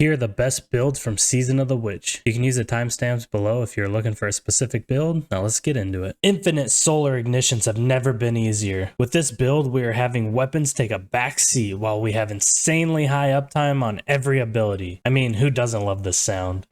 Here are the best builds from Season of the Witch. You can use the timestamps below if you're looking for a specific build. Now let's get into it. Infinite solar ignitions have never been easier. With this build, we are having weapons take a back seat while we have insanely high uptime on every ability. I mean, who doesn't love this sound?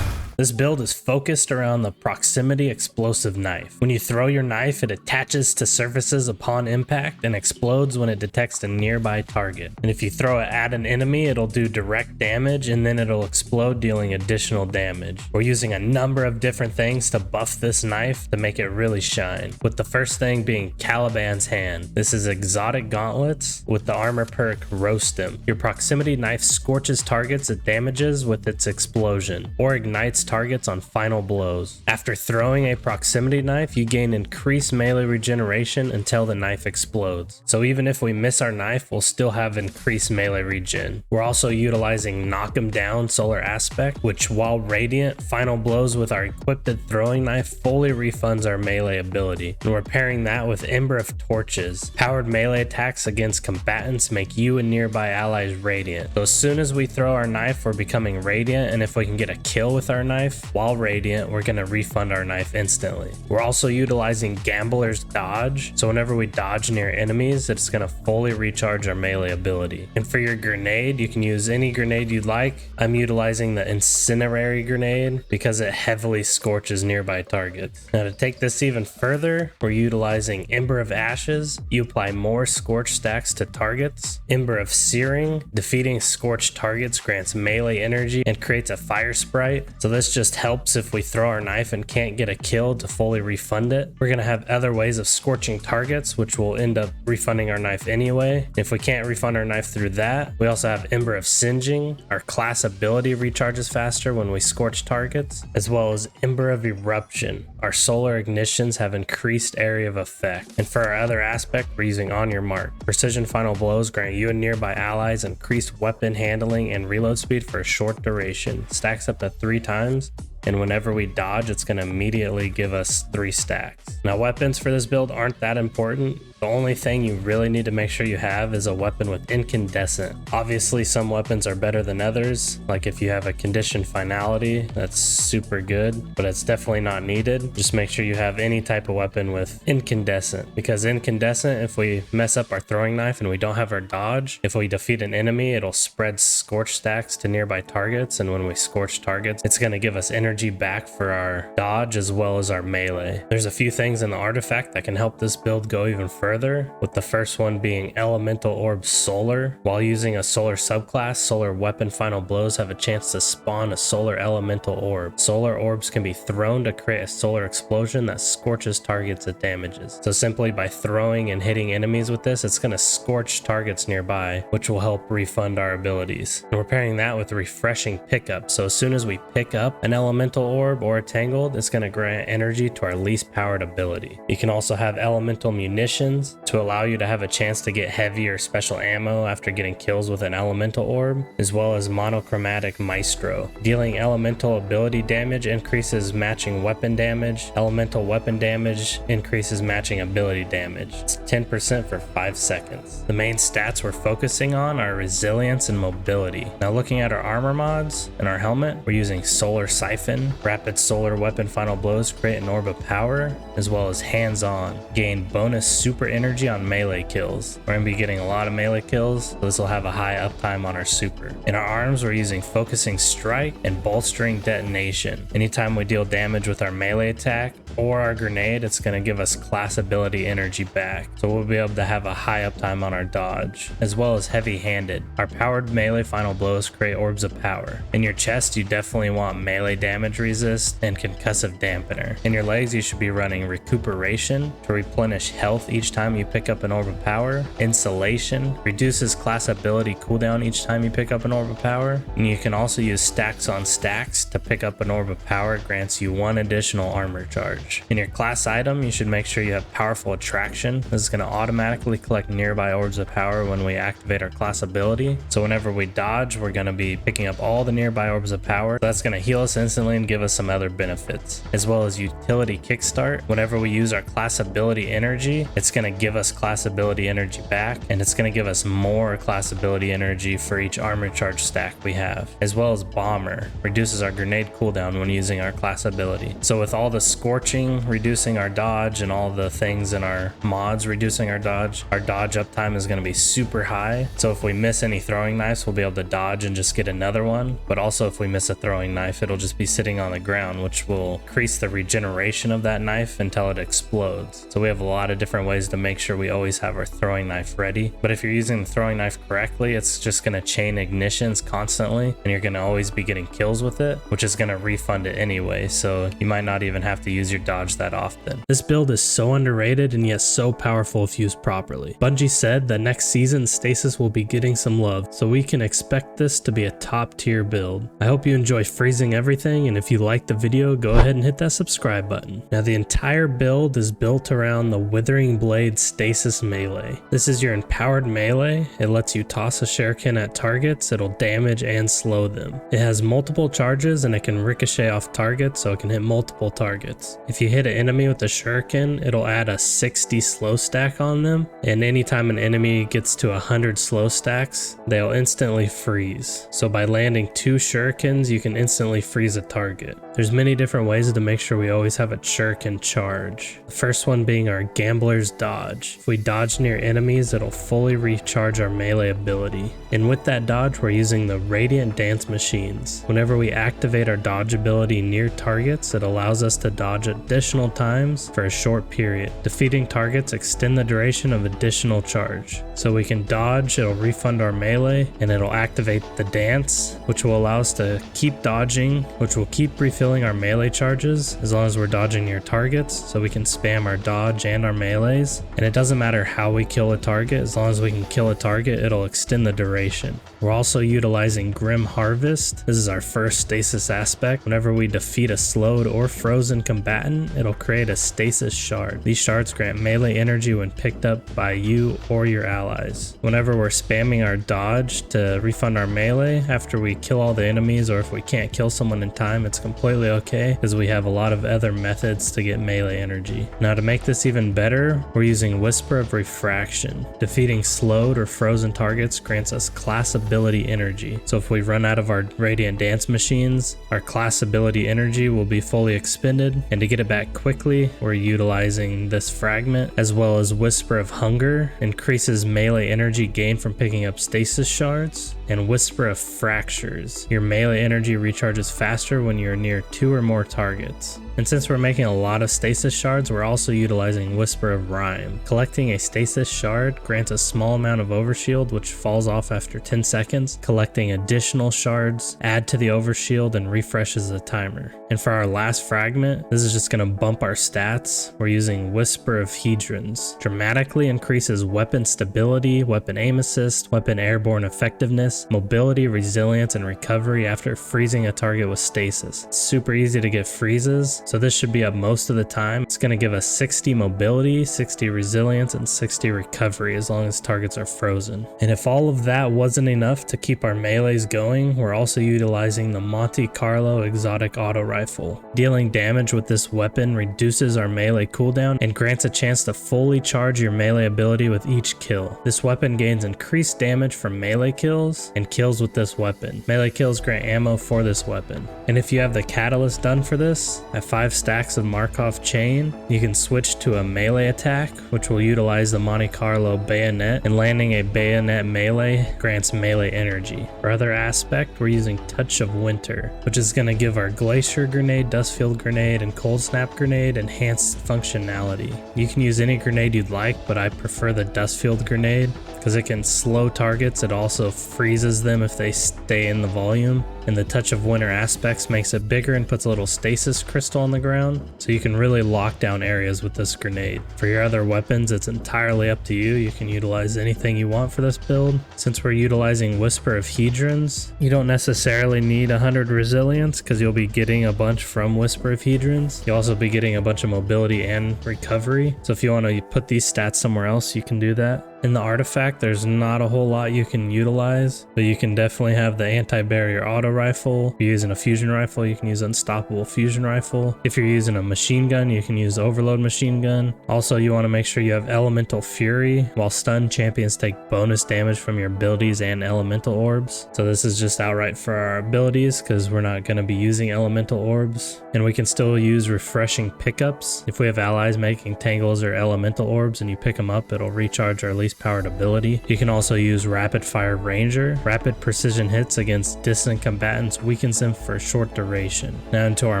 This build is focused around the proximity explosive knife. When you throw your knife, it attaches to surfaces upon impact and explodes when it detects a nearby target. And if you throw it at an enemy, it'll do direct damage and then it'll explode, dealing additional damage. We're using a number of different things to buff this knife to make it really shine, with the first thing being Caliban's Hand. This is exotic gauntlets with the armor perk Roast Him. Your proximity knife scorches targets it damages with its explosion, or ignites targets on final blows. After throwing a proximity knife, you gain increased melee regeneration until the knife explodes. So even if we miss our knife, we'll still have increased melee regen. We're also utilizing Knock 'em Down Solar Aspect, which while radiant, final blows with our equipped throwing knife fully refunds our melee ability. And we're pairing that with Ember of Torches. Powered melee attacks against combatants make you and nearby allies radiant. So as soon as we throw our knife, we're becoming radiant, and if we can get a kill with our knife while radiant, we're going to refund our knife instantly. We're also utilizing Gambler's Dodge, so whenever we dodge near enemies, it's going to fully recharge our melee ability. And for your grenade, you can use any grenade you'd like. I'm utilizing the Incinerary Grenade because it heavily scorches nearby targets. Now to take this even further, we're utilizing Ember of Ashes. You apply more scorch stacks to targets. Ember of Searing, defeating scorched targets grants melee energy and creates a fire sprite, so this just helps if we throw our knife and can't get a kill to fully refund it. We're going to have other ways of scorching targets, which will end up refunding our knife anyway. If we can't refund our knife through that, we also have Ember of Singeing. Our class ability recharges faster when we scorch targets, as well as Ember of Eruption. Our solar ignitions have increased area of effect. And for our other aspect, we're using On Your Mark. Precision final blows grant you and nearby allies increased weapon handling and reload speed for a short duration. Stacks up to 3 times. And whenever we dodge, it's going to immediately give us 3 stacks. Now, weapons for this build aren't that important. The only thing you really need to make sure you have is a weapon with incandescent. Obviously, some weapons are better than others. Like if you have a conditioned finality, that's super good, but it's definitely not needed. Just make sure you have any type of weapon with incandescent, because incandescent, if we mess up our throwing knife and we don't have our dodge, if we defeat an enemy, it'll spread scorch stacks to nearby targets. And when we scorch targets, it's going to give us energy back for our dodge as well as our melee. There's a few things in the artifact that can help this build go even further, with the first one being Elemental Orb Solar. While using a solar subclass, solar weapon final blows have a chance to spawn a solar elemental orb. Solar orbs can be thrown to create a solar explosion that scorches targets it damages. So simply by throwing and hitting enemies with this, it's going to scorch targets nearby, which will help refund our abilities. And we're pairing that with Refreshing Pickup. So as soon as we pick up an elemental orb or a tangled, it's going to grant energy to our least powered ability. You can also have elemental munitions to allow you to have a chance to get heavy or special ammo after getting kills with an elemental orb, as well as Monochromatic Maestro. Dealing elemental ability damage increases matching weapon damage. Elemental weapon damage increases matching ability damage. It's 10% for 5 seconds. The main stats we're focusing on are resilience and mobility. Now looking at our armor mods and our helmet, we're using Solar Siphon. Rapid solar weapon final blows create an orb of power, as well as Hands-On. Gain bonus super energy on melee kills. We're going to be getting a lot of melee kills, so this will have a high uptime on our super. In our arms, we're using Focusing Strike and Bolstering Detonation. Anytime we deal damage with our melee attack or our grenade, it's going to give us class ability energy back, so we'll be able to have a high uptime on our dodge, as well as Heavy Handed. Our powered melee final blows create orbs of power. In your chest, you definitely want melee damage resist and concussive dampener. In your legs, you should be running Recuperation to replenish health each time you pick up an orb of power. Insulation reduces class ability cooldown each time you pick up an orb of power. And you can also use Stacks on Stacks to pick up an orb of power. It grants you 1 additional armor charge. In your class item, you should make sure you have Powerful Attraction. This is going to automatically collect nearby orbs of power when we activate our class ability. So whenever we dodge, we're going to be picking up all the nearby orbs of power. That's going to heal us instantly and give us some other benefits, as well as Utility Kickstart. Whenever we use our class ability energy, it's going going to give us class ability energy back, and it's going to give us more class ability energy for each armor charge stack we have, as well as bomber reduces our grenade cooldown when using our class ability. So with all the scorching reducing our dodge and all the things in our mods reducing our dodge uptime is going to be super high. So if we miss any throwing knives, we'll be able to dodge and just get another one. But also if we miss a throwing knife, it'll just be sitting on the ground, which will increase the regeneration of that knife until it explodes. So we have a lot of different ways to make sure we always have our throwing knife ready. But if you're using the throwing knife correctly, it's just going to chain ignitions constantly, and you're going to always be getting kills with it, which is going to refund it anyway. So you might not even have to use your dodge that often. This build is so underrated and yet so powerful if used properly. Bungie said that next season Stasis will be getting some love, so we can expect this to be a top tier build. I hope you enjoy freezing everything, and if you liked the video, go ahead and hit that subscribe button. Now the entire build is built around the Withering Blade Stasis Melee. This is your empowered melee. It lets you toss a shuriken at targets. It'll damage and slow them. It has multiple charges and it can ricochet off targets, so it can hit multiple targets. If you hit an enemy with a shuriken, it'll add a 60 slow stack on them, and anytime an enemy gets to 100 slow stacks, they'll instantly freeze. So by landing 2 shurikens, you can instantly freeze a target. There's many different ways to make sure we always have a shuriken charge. The first one being our Gambler's Dodge. If we dodge near enemies, it'll fully recharge our melee ability. And with that dodge, we're using the Radiant Dance Machines. Whenever we activate our dodge ability near targets, it allows us to dodge additional times for a short period. Defeating targets extend the duration of additional charge. So we can dodge, it'll refund our melee, and it'll activate the dance, which will allow us to keep dodging, which will keep refilling our melee charges as long as we're dodging near targets, so we can spam our dodge and our melees. And it doesn't matter how we kill a target, as long as we can kill a target, it'll extend the duration. We're also utilizing Grim Harvest. This is our first stasis aspect. Whenever we defeat a slowed or frozen combatant, it'll create a stasis shard. These shards grant melee energy when picked up by you or your allies. Whenever we're spamming our dodge to refund our melee after we kill all the enemies, or if we can't kill someone in time, it's completely okay because we have a lot of other methods to get melee energy. Now to make this even better, we're using Whisper of Refraction. Defeating slowed or frozen targets grants us class ability energy. So if we run out of our Radiant Dance Machines, our class ability energy will be fully expended, and to get it back quickly, we're utilizing this fragment, as well as Whisper of Hunger, increases melee energy gained from picking up stasis shards, and Whisper of Fractures. Your melee energy recharges faster when you're near 2 or more targets. And since we're making a lot of stasis shards, we're also utilizing Whisper of Rhyme. Collecting a stasis shard grants a small amount of overshield, which falls off after 10 seconds. Collecting additional shards add to the overshield and refreshes the timer. And for our last fragment, this is just going to bump our stats. We're using Whisper of Hedrons. Dramatically increases weapon stability, weapon aim assist, weapon airborne effectiveness, mobility, resilience, and recovery after freezing a target with stasis. It's super easy to get freezes, so this should be up most of the time. It's going to give us 60 mobility, 60 resilience, and 60 recovery as long as targets are frozen. And if all of that wasn't enough to keep our melees going, we're also utilizing the Monte Carlo Exotic Auto Rifle. Dealing damage with this weapon reduces our melee cooldown and grants a chance to fully charge your melee ability with each kill. This weapon gains increased damage from melee kills and kills with this weapon. Melee kills grant ammo for this weapon. And if you have the catalyst done for this, at 5 stacks of Markov chain, you can switch to a melee attack, which will utilize the Monte Carlo bayonet, and landing a bayonet melee grants melee energy. For other aspect, we're using Touch of Winter, which is going to give our Glacier Grenade, Dustfield Grenade, and Cold Snap Grenade enhanced functionality. You can use any grenade you'd like, but I prefer the Dustfield Grenade because it can slow targets. It also freezes them if they stay in the volume. And the Touch of Winter aspects makes it bigger and puts a little stasis crystal on the ground, so you can really lock down areas with this grenade. For your other weapons, it's entirely up to you. You can utilize anything you want for this build. Since we're utilizing Whisper of Hedrons, you don't necessarily need 100 resilience because you'll be getting a bunch from Whisper of Hedrons. You'll also be getting a bunch of mobility and recovery. So if you want to put these stats somewhere else, you can do that. In the artifact, there's not a whole lot you can utilize, but you can definitely have the anti-barrier auto rifle. If you're using a fusion rifle, you can use unstoppable fusion rifle. If you're using a machine gun, you can use overload machine gun. Also, you want to make sure you have elemental fury. While stunned, champions take bonus damage from your abilities and elemental orbs. So this is just outright for our abilities because we're not going to be using elemental orbs. And we can still use refreshing pickups. If we have allies making tangles or elemental orbs and you pick them up, it'll recharge our least powered ability. You can also use rapid fire ranger. Rapid precision hits against distant combatants weakens them for a short duration. Now into our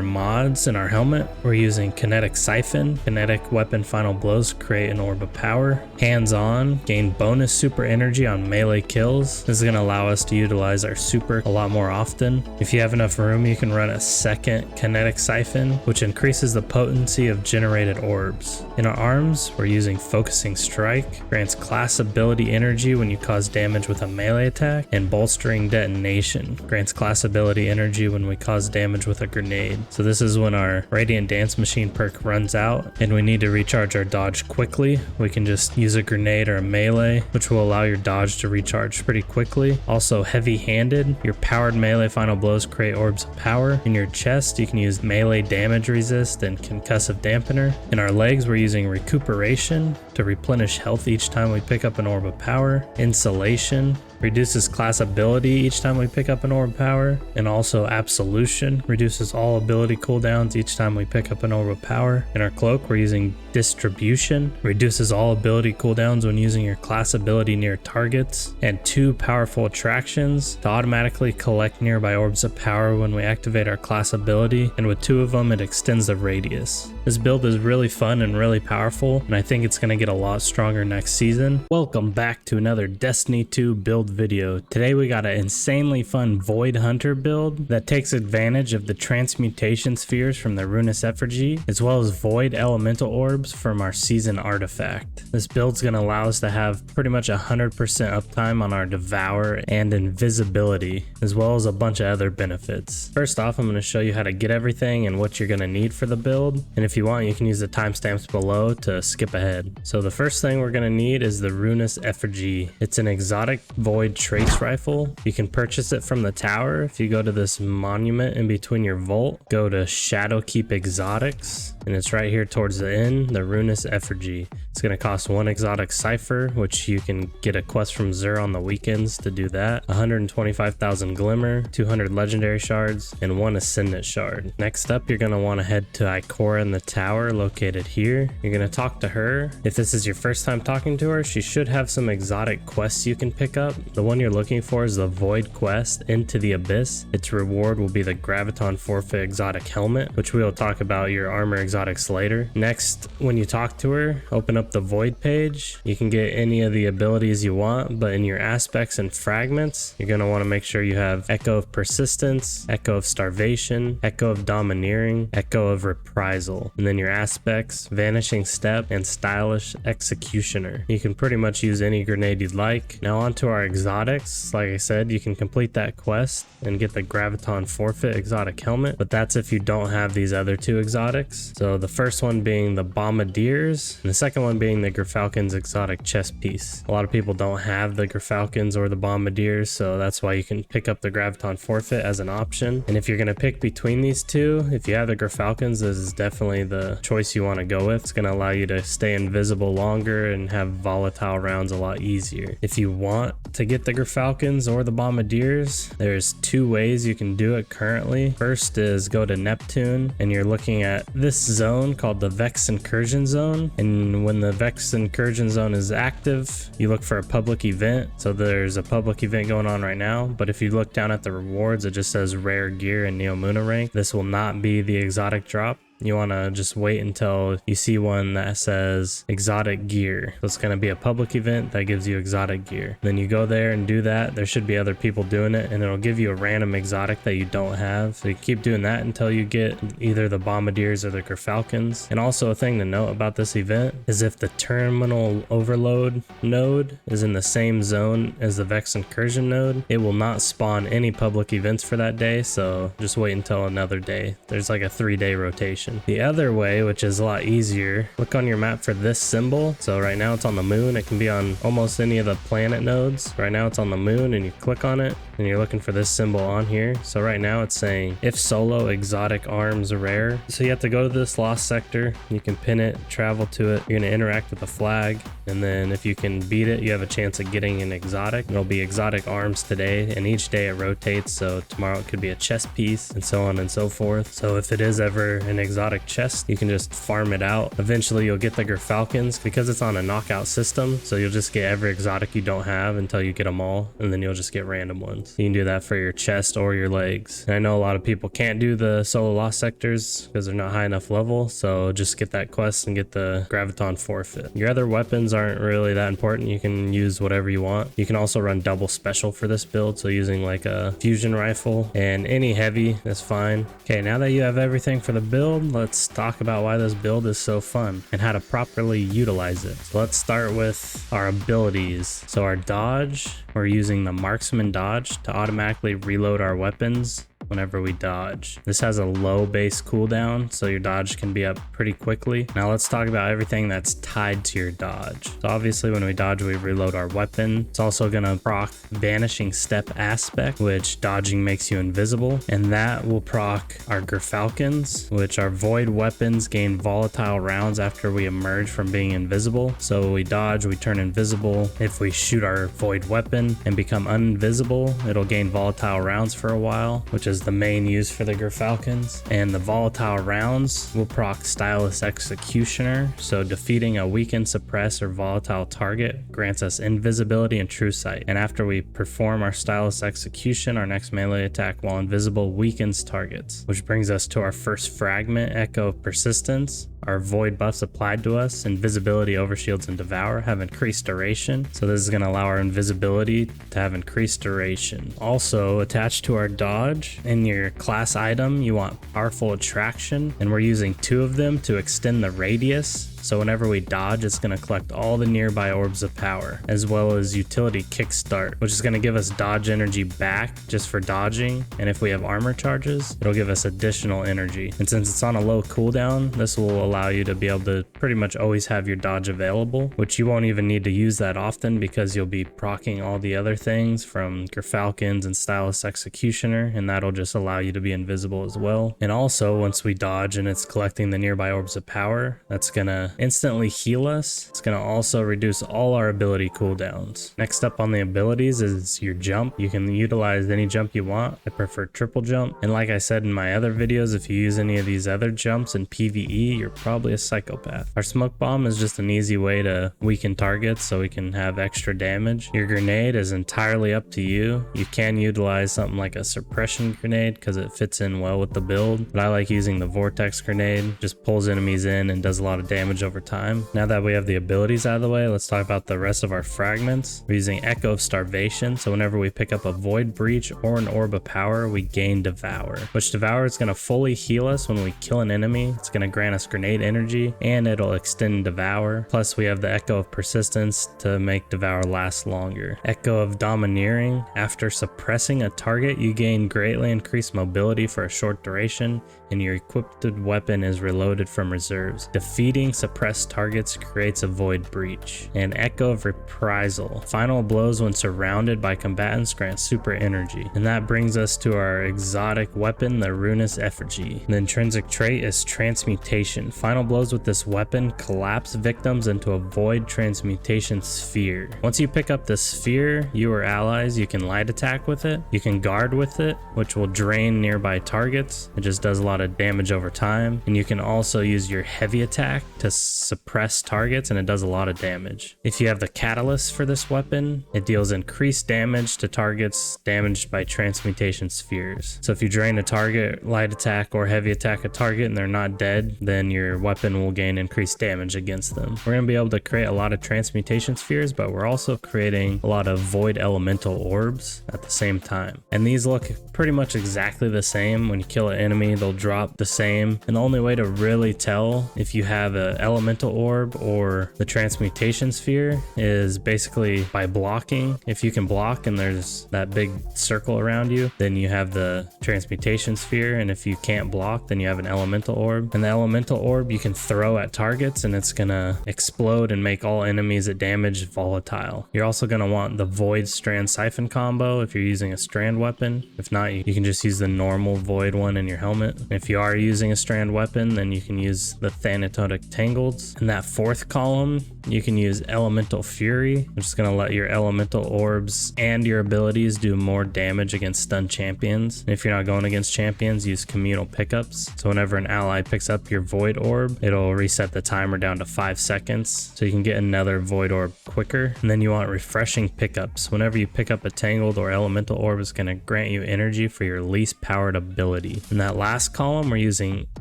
mods and our helmet, we're using kinetic siphon. Kinetic weapon final blows create an orb of power. Hands on, gain bonus super energy on melee kills. This is going to allow us to utilize our super a lot more often. If you have enough room, you can run a second kinetic siphon, which increases the potency of generated orbs. In our arms, we're using focusing strike, grants class ability energy when you cause damage with a melee attack, and bolstering detonation, grants class ability energy when we cause damage with a grenade. So this is when our radiant dance machine perk runs out and we need to recharge our dodge quickly. We can just use a grenade or a melee, which will allow your dodge to recharge pretty quickly. Also heavy-handed, your powered melee final blows create orbs of power. In your chest, you can use melee damage resist and concussive dampener. In our legs, we're using recuperation to replenish health each time we pick up an orb of power. Insulation reduces class ability each time we pick up an orb of power, and also absolution reduces all ability cooldowns each time we pick up an orb of power. In our cloak, we're using distribution, reduces all ability cooldowns when using your class ability near targets, and 2 powerful attractions to automatically collect nearby orbs of power when we activate our class ability, and with 2 of them it extends the radius. This build is really fun and really powerful, and I think it's going to get a lot stronger next season. Welcome back to another Destiny 2 build video. Today we got an insanely fun Void Hunter build that takes advantage of the transmutation spheres from the Ruinous Effigy, as well as Void Elemental Orbs from our Season Artifact. This build's going to allow us to have pretty much 100% uptime on our Devour and Invisibility, as well as a bunch of other benefits. First off, I'm going to show you how to get everything and what you're going to need for the build, and if you want, you can use the timestamps below to skip ahead. So the first thing we're going to need is the Ruinous Effigy. It's an exotic Void trace rifle. You can purchase it from the tower. If you go to this monument in between your vault, go to Shadowkeep Exotics, and it's right here towards the end, the Ruinous Effigy. It's going to cost 1 exotic cipher, which you can get a quest from Zur on the weekends to do that, 125,000 glimmer, 200 legendary shards, and 1 ascendant shard. Next up, you're going to want to head to Ikora in the tower located here. You're going to talk to her. If this is your first time talking to her, she should have some exotic quests you can pick up. The one you're looking for is the Void quest, Into the Abyss. Its reward will be the Graviton Forfeit exotic helmet, which we will talk about your armor exotics later. Next, when you talk to her, open up the Void page. You can get any of the abilities you want, but in your aspects and fragments, you're going to want to make sure you have Echo of Persistence, Echo of Starvation, Echo of Domineering, Echo of Reprisal, and then your aspects, Vanishing Step, and Stylish Executioner. You can pretty much use any grenade you'd like. Now onto our exotics. Like I said, you can complete that quest and get the Graviton Forfeit exotic helmet, but that's if you don't have these other 2 exotics. So the first one being the Bombardiers, and the second one being the Gerfalcon's exotic chest piece. A lot of people don't have the Gerfalcons or the Bombardiers, so that's why you can pick up the Graviton Forfeit as an option. And if you're going to pick between these 2, if you have the Gerfalcons, this is definitely the choice you want to go with. It's going to allow you to stay invisible longer and have volatile rounds a lot easier. If you want to get the Gerfalcons or the Bombardiers, there's 2 ways you can do it currently. First is go to Neptune, and you're looking at this zone called the Vex Incursion Zone, and when the Vex Incursion Zone is active, you look for a public event. So there's a public event going on right now, but if you look down at the rewards, it just says rare gear and Neomuna rank. This will not be the exotic drop. You want to just wait until you see one that says exotic gear. So it's going to be a public event that gives you exotic gear. Then you go there and do that. There should be other people doing it, and it'll give you a random exotic that you don't have. So you keep doing that until you get either the Bombardiers or the Gerfalcons. And also a thing to note about this event is if the Terminal Overload node is in the same zone as the Vex Incursion node, it will not spawn any public events for that day. So just wait until another day. There's like a 3-day rotation. transmutation. The other way, which is a lot easier, look on your map for this symbol. So right now it's on the moon. It can be on almost any of the planet nodes. Right now it's on the moon, and you click on it and you're looking for this symbol on here. So right now it's saying if solo exotic arms rare. So you have to go to this lost sector, you can pin it, travel to it, you're going to interact with the flag, and then if you can beat it, you have a chance of getting an exotic. It'll be exotic arms today, and each day it rotates, so tomorrow it could be a chest piece, and so on and so forth. So if it is ever an exotic chest, you can just farm it out. Eventually you'll get the Gerfalcons because it's on a knockout system, so you'll just get every exotic you don't have until you get them all, and then you'll just get random ones. You can do that for your chest or your legs. And I know a lot of people can't do the solo lost sectors because they're not high enough level, so just get that quest and get the graviton forfeit. Your other weapons aren't really that important. You can use whatever you want. You can also run double special for this build, so using like a fusion rifle and any heavy is fine. Okay, now that you have everything for the build, let's talk about why this build is so fun and how to properly utilize it. So let's start with our abilities. So our dodge, we're using the marksman dodge to automatically reload our weapons whenever we dodge. This has a low base cooldown, so your dodge can be up pretty quickly. Now let's talk about everything that's tied to your dodge. So obviously when we dodge, we reload our weapon. It's also gonna proc vanishing step aspect, which dodging makes you invisible, and that will proc our Gerfalcons, which are void weapons, gain volatile rounds after we emerge from being invisible. So when we dodge, we turn invisible. If we shoot our void weapon and become invisible, it'll gain volatile rounds for a while, which is the main use for the Gerfalcons. And the volatile rounds will proc Stylus Executioner, so defeating a weakened, suppress, or volatile target grants us invisibility and true sight. And after we perform our Stylus Execution, our next melee attack while invisible weakens targets, which brings us to our first fragment, Echo of Persistence. Our void buffs applied to us, invisibility, overshields, and devour, have increased duration. So this is going to allow our invisibility to have increased duration. Also attached to our dodge, in your class item, you want powerful attraction, and we're using 2 of them to extend the radius. So whenever we dodge, it's going to collect all the nearby orbs of power, as well as utility kickstart, which is going to give us dodge energy back just for dodging. And if we have armor charges, it'll give us additional energy. And since it's on a low cooldown, this will allow you to be able to pretty much always have your dodge available, which you won't even need to use that often because you'll be proccing all the other things from Gerfalcons and Stylus Executioner, and that'll just allow you to be invisible as well. And also, once we dodge and it's collecting the nearby orbs of power, that's going to instantly heal us. It's going to also reduce all our ability cooldowns. Next up on the abilities is your jump. You can utilize any jump you want. I prefer triple jump. And like I said in my other videos, if you use any of these other jumps in PvE, you're probably a psychopath. Our smoke bomb is just an easy way to weaken targets so we can have extra damage. Your grenade is entirely up to you. You can utilize something like a suppression grenade because it fits in well with the build, but I like using the vortex grenade. Just pulls enemies in and does a lot of damage over time. Now that we have the abilities out of the way, let's talk about the rest of our fragments. We're using Echo of Starvation, so whenever we pick up a Void Breach or an Orb of Power, we gain Devour, which Devour is going to fully heal us when we kill an enemy. It's going to grant us grenade energy, and it'll extend Devour. Plus we have the Echo of Persistence to make Devour last longer. Echo of Domineering, after suppressing a target, you gain greatly increased mobility for a short duration, and your equipped weapon is reloaded from reserves. Defeating suppressed targets creates a void breach. And Echo of Reprisal, final blows when surrounded by combatants grant super energy. And that brings us to our exotic weapon, the Ruinous Effigy. The intrinsic trait is Transmutation. Final blows with this weapon collapse victims into a void transmutation sphere. Once you pick up the sphere, you or allies, you can light attack with it, you can guard with it, which will drain nearby targets. It just does a lot of damage over time. And you can also use your heavy attack to suppress targets, and it does a lot of damage. If you have the catalyst for this weapon, it deals increased damage to targets damaged by transmutation spheres. So if you drain a target, light attack, or heavy attack a target and they're not dead, then your weapon will gain increased damage against them. We're going to be able to create a lot of transmutation spheres, but we're also creating a lot of void elemental orbs at the same time. And these look pretty much exactly the same. When you kill an enemy, they'll drop the same. And the only way to really tell if you have an elemental orb or the transmutation sphere is basically by blocking. If you can block and there's that big circle around you, then you have the transmutation sphere, and if you can't block, then you have an elemental orb. And the elemental orb you can throw at targets and it's gonna explode and make all enemies it damage volatile. You're also gonna want the Void Strand Siphon combo if you're using a strand weapon. If not, you can just use the normal Void one in your helmet. If you are using a strand weapon, then you can use the Thanatotic Tangleds. In that fourth column, you can use Elemental Fury, which is going to let your elemental orbs and your abilities do more damage against stunned champions. And if you're not going against champions, use communal pickups. So whenever an ally picks up your Void Orb, it'll reset the timer down to 5 seconds, so you can get another Void Orb quicker. And then you want refreshing pickups. Whenever you pick up a Tangled or Elemental Orb, it's going to grant you energy for your least powered ability. In that last column, we're using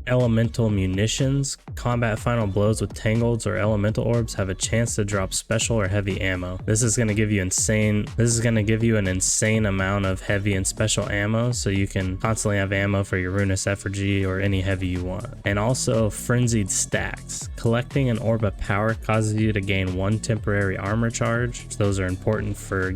Elemental Munitions. Combat final blows with Tangleds or Elemental Orbs have a chance to drop special or heavy ammo. This is going to give you an insane amount of heavy and special ammo, so you can constantly have ammo for your Ruinous Effigy or any heavy you want. And also Frenzied Stacks. Collecting an orb of power causes you to gain 1 temporary armor charge. Those are important for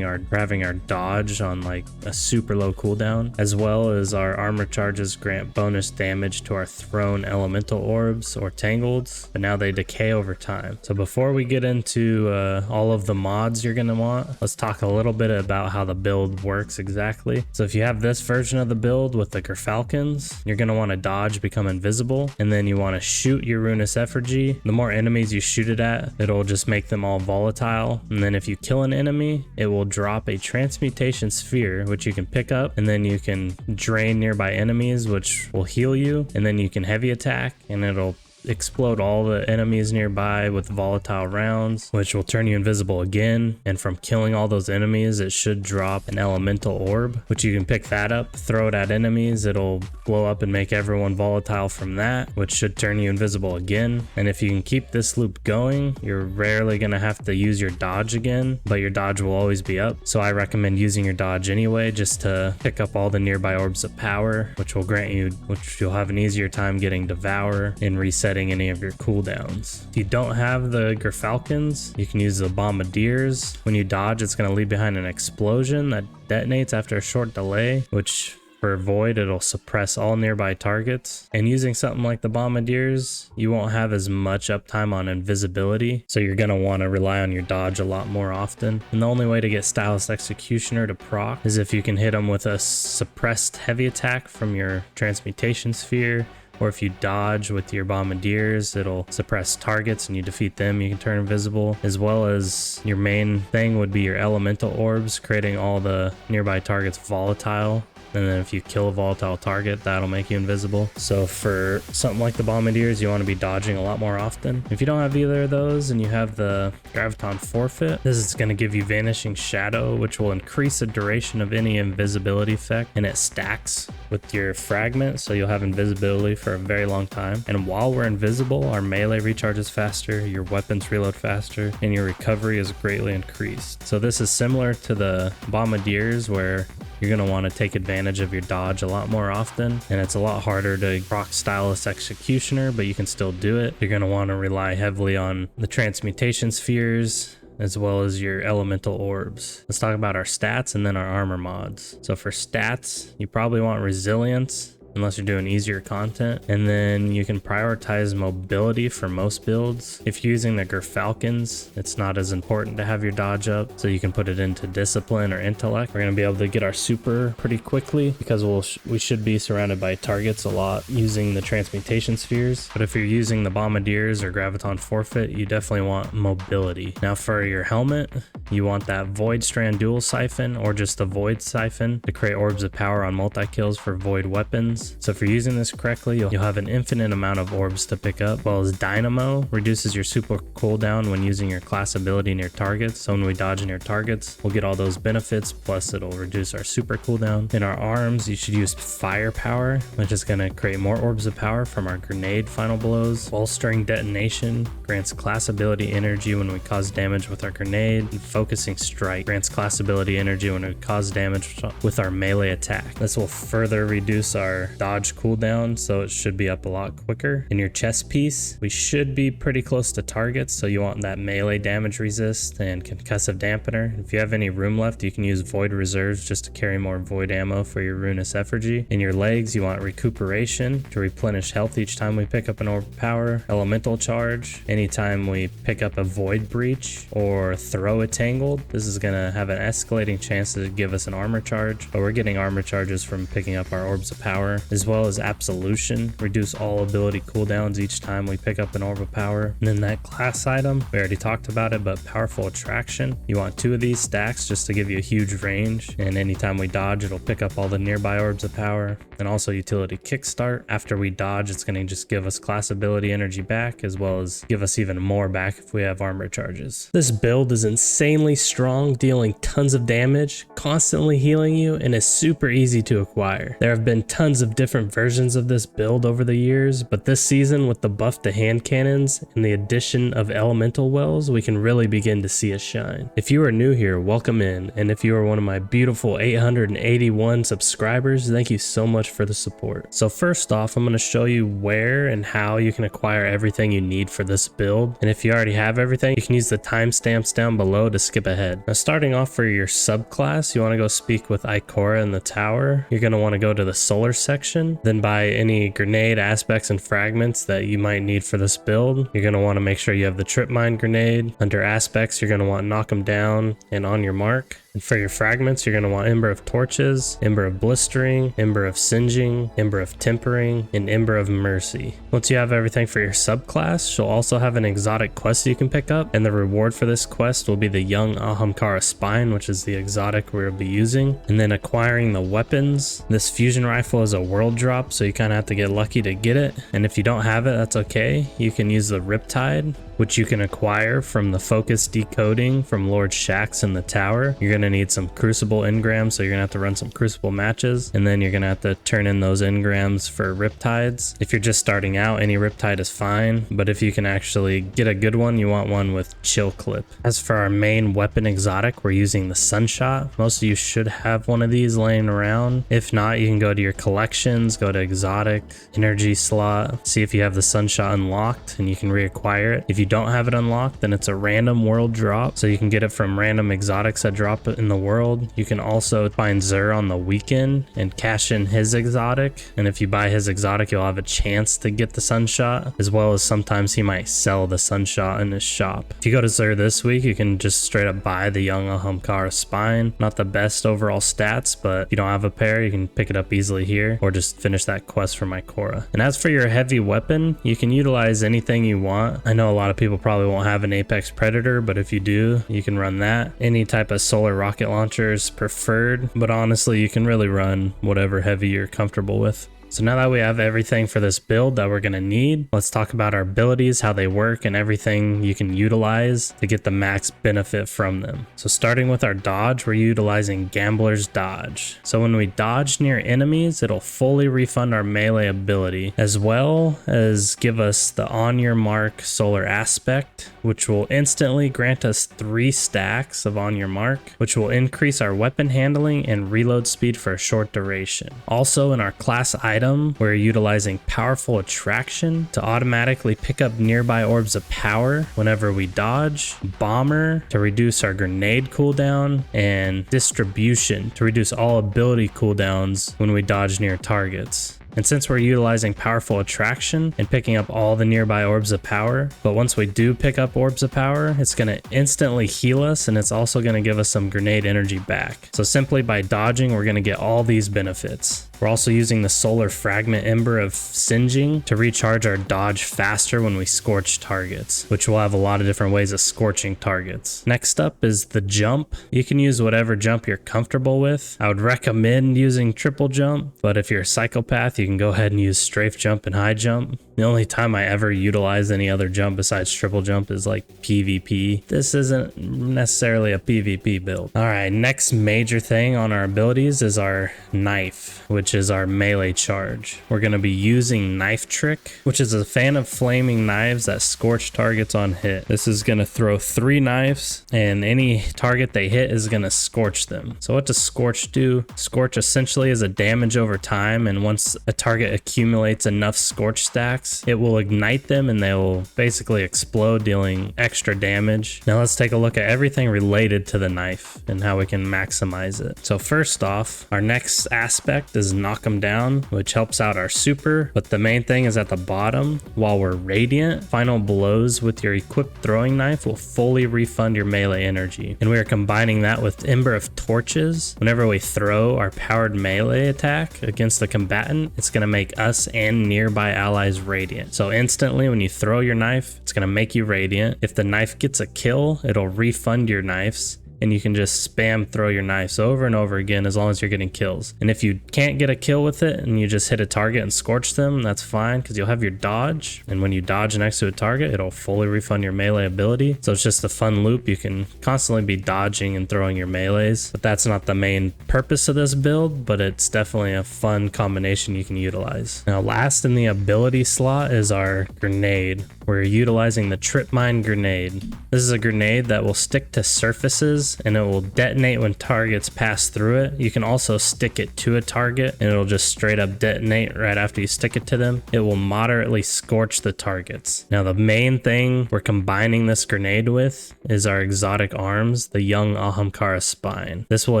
having our dodge on like a super low cooldown, as well as our armor charges grant bonus damage to our thrown elemental orbs or tangleds, but now they decay over time. So before we get into all of the mods you're gonna want, let's talk a little bit about how the build works exactly. So if you have this version of the build with the Gerfalcons, you're gonna want to dodge, become invisible, and then you want to shoot your Ruinous Effigy. The more enemies you shoot it at, it'll just make them all volatile. And then if you kill an enemy, it will drop a transmutation sphere, which you can pick up, and then you can drain nearby enemies, which will heal you, and then you can heavy attack and it'll explode all the enemies nearby with volatile rounds, which will turn you invisible again. And from killing all those enemies, it should drop an elemental orb, which you can pick that up, throw it at enemies, it'll blow up and make everyone volatile from that, which should turn you invisible again. And if you can keep this loop going, you're rarely gonna have to use your dodge again, but your dodge will always be up. So I recommend using your dodge anyway, just to pick up all the nearby orbs of power, which you'll have an easier time getting Devour and resetting any of your cooldowns. If you don't have the Gerfalcons, you can use the Bombardiers. When you dodge, it's going to leave behind an explosion that detonates after a short delay, which for Void, it'll suppress all nearby targets. And using something like the Bombardiers, you won't have as much uptime on invisibility, so you're going to want to rely on your dodge a lot more often. And the only way to get Stasis Executioner to proc is if you can hit them with a suppressed heavy attack from your Transmutation Sphere, or if you dodge with your Bombardiers, it'll suppress targets and you defeat them, you can turn invisible. As well as your main thing would be your elemental orbs, creating all the nearby targets volatile. And then if you kill a volatile target, that'll make you invisible. So for something like the Bombardiers, you want to be dodging a lot more often. If you don't have either of those and you have the Graviton Forfeit, this is going to give you Vanishing Shadow, which will increase the duration of any invisibility effect, and it stacks with your fragment, so you'll have invisibility for a very long time. And while we're invisible, our melee recharges faster, your weapons reload faster, and your recovery is greatly increased. So this is similar to the Bombardiers, where you're going to want to take advantage of your dodge a lot more often, and it's a lot harder to proc Stasis Executioner, but you can still do it. You're going to want to rely heavily on the Transmutation Spheres as well as your elemental orbs. Let's talk about our stats and then our armor mods. So for stats, you probably want resilience, unless you're doing easier content. And then you can prioritize mobility for most builds. If you're using the Gerfalcons, it's not as important to have your dodge up, so you can put it into discipline or intellect. We're gonna be able to get our super pretty quickly because we should be surrounded by targets a lot using the transmutation spheres. But if you're using the Bombardiers or Graviton Forfeit, you definitely want mobility. Now for your helmet, you want that Void Strand Dual Siphon or just the Void Siphon to create orbs of power on multi-kills for Void weapons. So if you're using this correctly, you'll have an infinite amount of orbs to pick up. While as Dynamo reduces your super cooldown when using your class ability near targets. So when we dodge near targets, we'll get all those benefits, plus it'll reduce our super cooldown. In our arms, you should use Firepower, which is going to create more orbs of power from our grenade final blows. Bolstering Detonation grants class ability energy when we cause damage with our grenade. And Focusing Strike grants class ability energy when we cause damage with our melee attack. This will further reduce our dodge cooldown, so it should be up a lot quicker. In your chest piece, we should be pretty close to targets, so you want that melee damage resist and concussive dampener. If you have any room left, you can use void reserves just to carry more void ammo for your ruinous effigy. In your legs, you want recuperation to replenish health each time we pick up an orb of power, elemental charge anytime we pick up a void breach or throw a tangled. This is going to have an escalating chance to give us an armor charge, but we're getting armor charges from picking up our orbs of power, as well as absolution, reduce all ability cooldowns each time we pick up an orb of power. And then that class item, we already talked about it, but powerful attraction, you want 2 of these stacks just to give you a huge range, and anytime we dodge, it'll pick up all the nearby orbs of power. And also utility kickstart, after we dodge, it's going to just give us class ability energy back, as well as give us even more back if we have armor charges. This build is insanely strong, dealing tons of damage, constantly healing you, and is super easy to acquire. There have been tons of different versions of this build over the years, but this season with the buff to hand cannons and the addition of elemental wells, we can really begin to see a shine. If you are new here, welcome in, and if you are one of my beautiful 881 subscribers, thank you so much for the support. So first off, I'm going to show you where and how you can acquire everything you need for this build, and if you already have everything, you can use the timestamps down below to skip ahead. Now starting off, for your subclass, you want to go speak with Ikora in the tower. You're going to want to go to the solar section, then buy any grenade aspects and fragments that you might need for this build. You're going to want to make sure you have the trip mine grenade. Under aspects, you're going to want knock them down and on your mark. And for your fragments, you're going to want Ember of Torches, Ember of Blistering, Ember of Singeing, Ember of Tempering, and Ember of Mercy. Once you have everything for your subclass, you'll also have an exotic quest you can pick up, and the reward for this quest will be the Young Ahamkara Spine, which is the exotic we'll be using. And then acquiring the weapons. This fusion rifle is a world drop, so you kind of have to get lucky to get it. And if you don't have it, that's okay. You can use the Riptide, which you can acquire from the focus decoding from Lord Shax in the tower. You're going to need some crucible engrams, so you're going to have to run some crucible matches, and then you're going to have to turn in those engrams for riptides. If you're just starting out, any riptide is fine, but if you can actually get a good one, you want one with chill clip. As for our main weapon exotic, we're using the Sunshot. Most of you should have one of these laying around. If not, you can go to your collections, go to exotic, energy slot, see if you have the Sunshot unlocked, and you can reacquire it. If you don't have it unlocked, then it's a random world drop, so you can get it from random exotics that drop in the world. You can also find Zur on the weekend and cash in his exotic, and if you buy his exotic, you'll have a chance to get the Sunshot, as well as sometimes he might sell the Sunshot in his shop. If you go to Zur this week, you can just straight up buy the Young Ahamkara Spine. Not the best overall stats, but if you don't have a pair, you can pick it up easily here, or just finish that quest from Ikora. And as for your heavy weapon, you can utilize anything you want. I know a lot of people probably won't have an Apex Predator, but if you do, you can run that. Any type of solar rocket launcher is preferred, but honestly, you can really run whatever heavy you're comfortable with. So now that we have everything for this build that we're going to need, let's talk about our abilities, how they work, and everything you can utilize to get the max benefit from them. So starting with our dodge, we're utilizing Gambler's Dodge. So when we dodge near enemies, it'll fully refund our melee ability, as well as give us the On Your Mark solar aspect, which will instantly grant us 3 stacks of On Your Mark, which will increase our weapon handling and reload speed for a short duration. Also in our class item, we're utilizing Powerful Attraction to automatically pick up nearby orbs of power whenever we dodge, Bomber to reduce our grenade cooldown, and Distribution to reduce all ability cooldowns when we dodge near targets. And since we're utilizing Powerful Attraction and picking up all the nearby orbs of power, but once we do pick up orbs of power, it's going to instantly heal us, and it's also going to give us some grenade energy back. So simply by dodging, we're going to get all these benefits. We're also using the Solar Fragment Ember of Singeing to recharge our dodge faster when we scorch targets, which will have a lot of different ways of scorching targets. Next up is the jump. You can use whatever jump you're comfortable with. I would recommend using triple jump, but if you're a psychopath, you can go ahead and use strafe jump and high jump. The only time I ever utilize any other jump besides triple jump is like PvP. This isn't necessarily a PvP build. All right, next major thing on our abilities is our knife, which is our melee charge. We're going to be using Knife Trick, which is a fan of flaming knives that scorch targets on hit. This is going to throw 3 knives, and any target they hit is going to scorch them. So what does Scorch do? Scorch essentially is a damage over time, and once a target accumulates enough Scorch stacks, it will ignite them and they will basically explode, dealing extra damage. Now let's take a look at everything related to the knife and how we can maximize it. So first off, our next aspect is Knock them down, which helps out our super, but the main thing is at the bottom. While we're radiant, final blows with your equipped throwing knife will fully refund your melee energy, and we are combining that with Ember of Torches. Whenever we throw our powered melee attack against the combatant, it's going to make us and nearby allies radiant. So instantly when you throw your knife, it's going to make you radiant. If the knife gets a kill, it'll refund your knives, and you can just spam throw your knives over and over again as long as you're getting kills. And if you can't get a kill with it and you just hit a target and scorch them, that's fine, because you'll have your dodge, and when you dodge next to a target, it'll fully refund your melee ability. So it's just a fun loop. You can constantly be dodging and throwing your melees, but that's not the main purpose of this build, but it's definitely a fun combination you can utilize. Now last in the ability slot is our grenade. We're utilizing the Trip Mine Grenade. This is a grenade that will stick to surfaces and it will detonate when targets pass through it. You can also stick it to a target and it'll just straight up detonate right after you stick it to them. It will moderately scorch the targets. Now the main thing we're combining this grenade with is our exotic arms, the Young Ahamkara Spine. This will